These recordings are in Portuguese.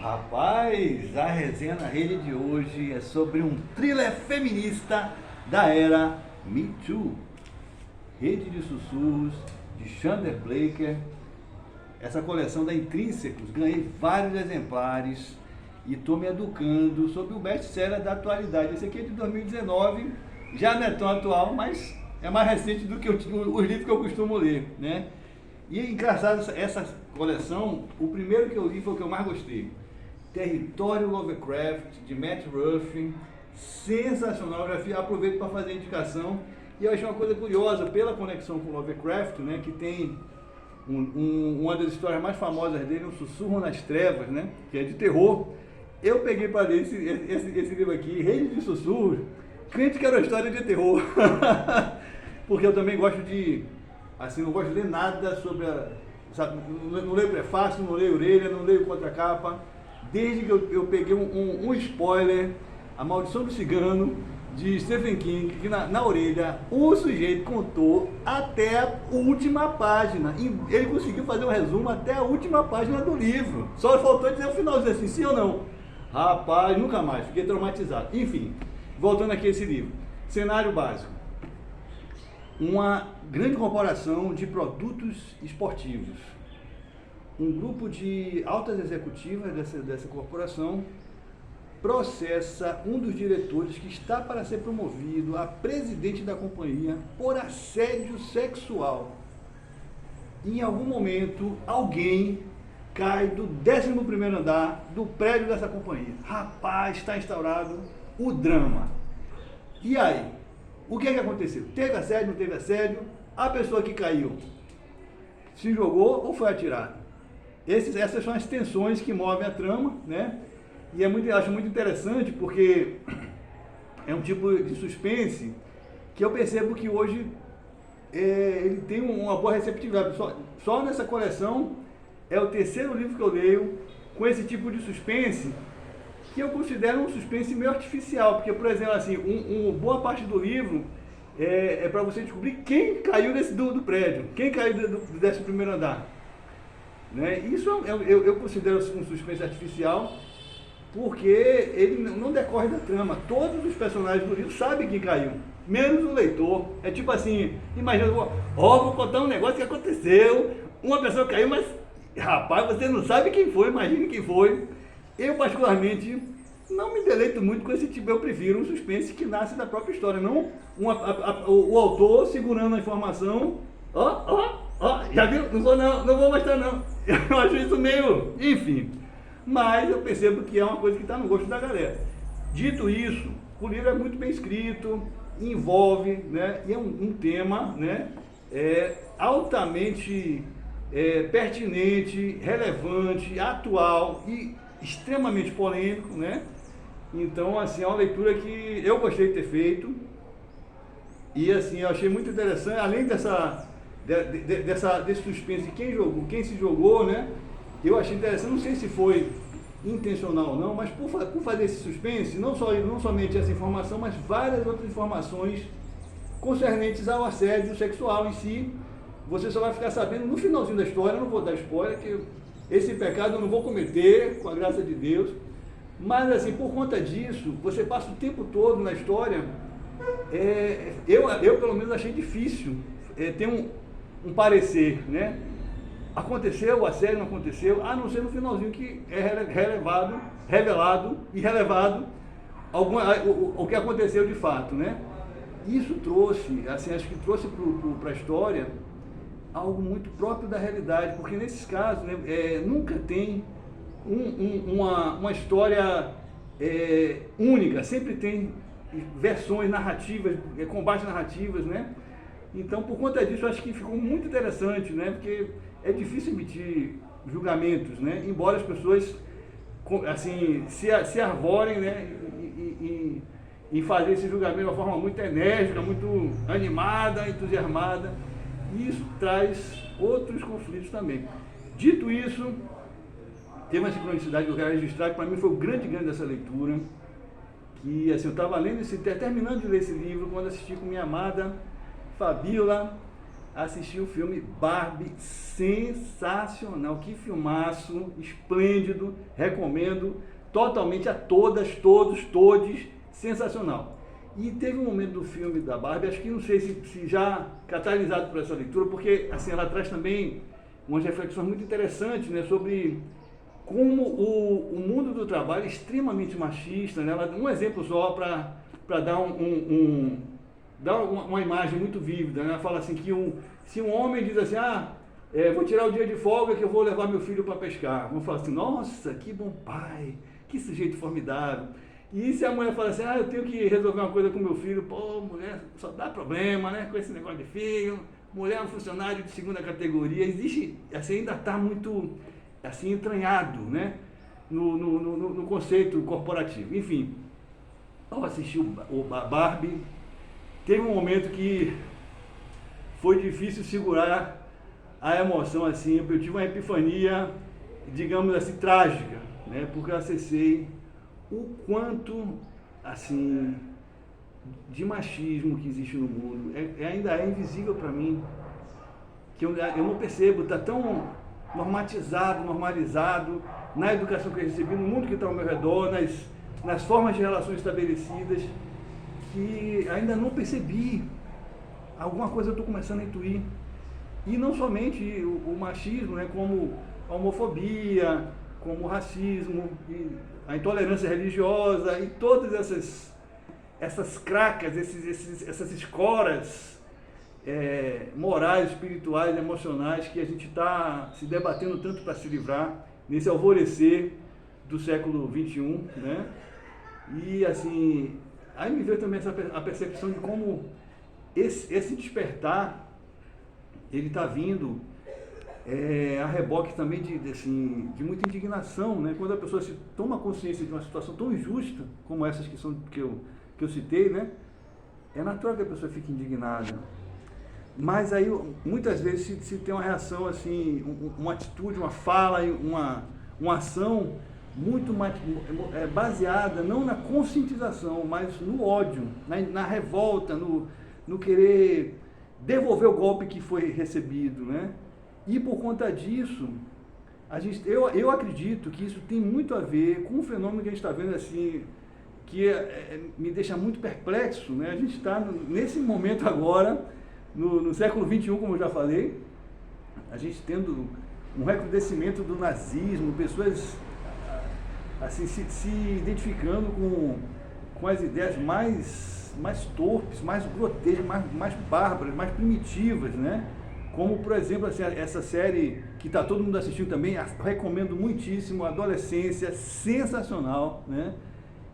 Rapaz, a resenha na rede de hoje é sobre um thriller feminista da era Me Too. Rede de Sussurros, de Chandler Blaker. Essa coleção da Intrínsecos, ganhei vários exemplares e estou me educando sobre o best-seller da atualidade. Esse aqui é de 2019, já não é tão atual, mas é mais recente do que os livros que eu costumo ler, né? E é engraçado essa coleção, o primeiro que eu li foi o que eu mais gostei. Território Lovecraft, de Matt Ruffin, sensacional, aproveito para fazer a indicação. E eu achei uma coisa curiosa, pela conexão com Lovecraft, né, que tem uma das histórias mais famosas dele, Um Sussurro nas Trevas, né, que é de terror. Eu peguei para ler esse livro aqui, Rede de Sussurros, crente que era uma história de terror. Porque eu também gosto de, assim, não gosto de ler nada sobre sabe, não leio prefácio, não leio orelha, não leio contracapa. Desde que eu peguei um spoiler, A Maldição do Cigano, de Stephen King, que na orelha o sujeito contou até a última página. E ele conseguiu fazer um resumo até a última página do livro. Só faltou dizer o final, dizer assim, sim ou não. Rapaz, nunca mais, fiquei traumatizado. Enfim, voltando aqui a esse livro. Cenário básico. Uma grande corporação de produtos esportivos. Um grupo de altas executivas dessa corporação processa um dos diretores que está para ser promovido a presidente da companhia por assédio sexual. Em algum momento, alguém cai do 11º andar do prédio dessa companhia. Rapaz, está instaurado o drama. E aí? O que é que aconteceu? Teve assédio, não teve assédio? A pessoa que caiu se jogou ou foi atirada? Essas são as tensões que movem a trama, né? E acho muito interessante porque é um tipo de suspense que eu percebo que hoje ele tem uma boa receptividade. Só nessa coleção é o 3º livro que eu leio com esse tipo de suspense, que eu considero um suspense meio artificial, porque, por exemplo, assim, boa parte do livro é para você descobrir quem caiu do prédio, quem caiu do 11º andar. Né? Isso eu considero um suspense artificial, porque ele não decorre da trama. Todos os personagens do livro sabem quem caiu, menos o leitor. É tipo assim, imagina, vou contar um negócio que aconteceu, uma pessoa caiu, mas rapaz, você não sabe quem foi, imagine quem foi. Eu particularmente não me deleito muito com esse tipo, eu prefiro um suspense que nasce da própria história, não o autor segurando a informação, já viu? Não vou mostrar não. Eu acho isso meio, enfim. Mas eu percebo que é uma coisa que está no gosto da galera. Dito isso, o livro é muito bem escrito, envolve, né, e é um tema, né, altamente pertinente, relevante, atual e extremamente polêmico, né? Então, assim, é uma leitura que eu gostei de ter feito. E assim, eu achei muito interessante, além desse suspense, quem se jogou, né? Eu achei interessante, não sei se foi intencional ou não, mas por fazer esse suspense, não somente essa informação, mas várias outras informações concernentes ao assédio sexual em si, você só vai ficar sabendo no finalzinho da história. Eu não vou dar spoiler, que esse pecado eu não vou cometer, com a graça de Deus, mas assim, por conta disso, você passa o tempo todo na história. Eu pelo menos achei difícil ter um parecer, né? Aconteceu o assédio, não aconteceu, a não ser no finalzinho que é revelado e relevado o que aconteceu de fato, né? Isso trouxe, assim, acho que trouxe para a história algo muito próprio da realidade, porque nesses casos, né, nunca tem uma história única, sempre tem versões narrativas, combates narrativas, né? Então, por conta disso, eu acho que ficou muito interessante, né? Porque é difícil emitir julgamentos, né? Embora as pessoas, assim, se arvorem, né? Em fazer esse julgamento de uma forma muito enérgica, muito animada, entusiasmada. E isso traz outros conflitos também. Dito isso, tem uma sincronicidade que eu quero registrar, que para mim foi o grande ganho dessa leitura. Que, assim, eu estava terminando de ler esse livro, quando assisti com minha amada Fabíola assisti o filme Barbie, sensacional, que filmaço, esplêndido, recomendo totalmente a todas, todos, sensacional. E teve um momento do filme da Barbie, acho que não sei se já catalisado por essa leitura, porque assim, ela traz também umas reflexões muito interessantes, né, sobre como o mundo do trabalho é extremamente machista, né? Ela dá um exemplo só para dar dá uma imagem muito vívida, né? Ela fala assim que se um homem diz assim, vou tirar o dia de folga que eu vou levar meu filho para pescar, vão falar assim, nossa, que bom pai, que sujeito formidável. E se a mulher fala assim, eu tenho que resolver uma coisa com meu filho, pô, mulher só dá problema, né, com esse negócio de filho, mulher é um funcionário de segunda categoria, existe, assim, ainda está muito, assim, entranhado, né, no conceito corporativo. Enfim, ao assistir o Barbie, teve um momento que foi difícil segurar a emoção, assim, eu tive uma epifania, digamos assim, trágica, né, porque eu acessei o quanto, assim, de machismo que existe no mundo, ainda é invisível para mim, que eu não percebo, está tão normalizado na educação que eu recebi, no mundo que está ao meu redor, nas formas de relações estabelecidas, que ainda não percebi. Alguma coisa eu estou começando a intuir. E não somente o machismo, né, como a homofobia, como o racismo, e a intolerância religiosa e todas essas cracas, essas escoras morais, espirituais, emocionais que a gente está se debatendo tanto para se livrar nesse alvorecer do século XXI, né? E assim, aí me veio também a percepção de como esse despertar ele está vindo a reboque também de muita indignação, né? Quando a pessoa se toma consciência de uma situação tão injusta como essas que eu citei, né? É natural que a pessoa fique indignada. Mas aí muitas vezes se tem uma reação assim, uma atitude, uma fala, uma ação muito mais baseada não na conscientização, mas no ódio, na revolta, no querer devolver o golpe que foi recebido, né? E por conta disso, eu acredito que isso tem muito a ver com o fenômeno que a gente está vendo assim, que me deixa muito perplexo, né? A gente está nesse momento agora, no século XXI, como eu já falei, a gente tendo um recrudescimento do nazismo, pessoas assim, se identificando com as ideias mais torpes, mais grotescas, mais bárbaras, mais primitivas, né? Como, por exemplo, assim, essa série que está todo mundo assistindo também, recomendo muitíssimo, Adolescência, sensacional, né?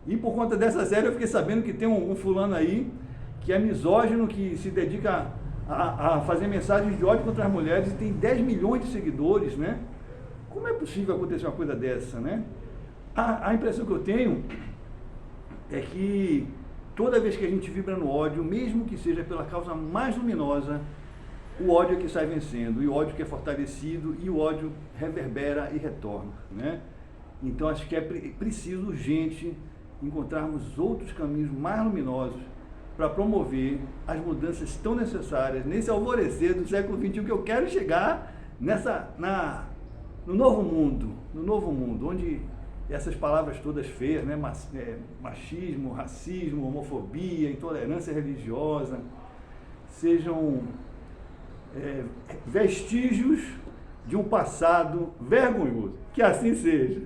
E por conta dessa série eu fiquei sabendo que tem um fulano aí que é misógino, que se dedica a fazer mensagens de ódio contra as mulheres e tem 10 milhões de seguidores, né? Como é possível acontecer uma coisa dessa, né? A impressão que eu tenho é que toda vez que a gente vibra no ódio, mesmo que seja pela causa mais luminosa, o ódio é que sai vencendo, e o ódio que é fortalecido, e o ódio reverbera e retorna, né? Então acho que é preciso, urgente, encontrarmos outros caminhos mais luminosos para promover as mudanças tão necessárias nesse alvorecer do século XXI que eu quero chegar no novo mundo, onde essas palavras todas feias, né, machismo, racismo, homofobia, intolerância religiosa, sejam vestígios de um passado vergonhoso. Que assim seja.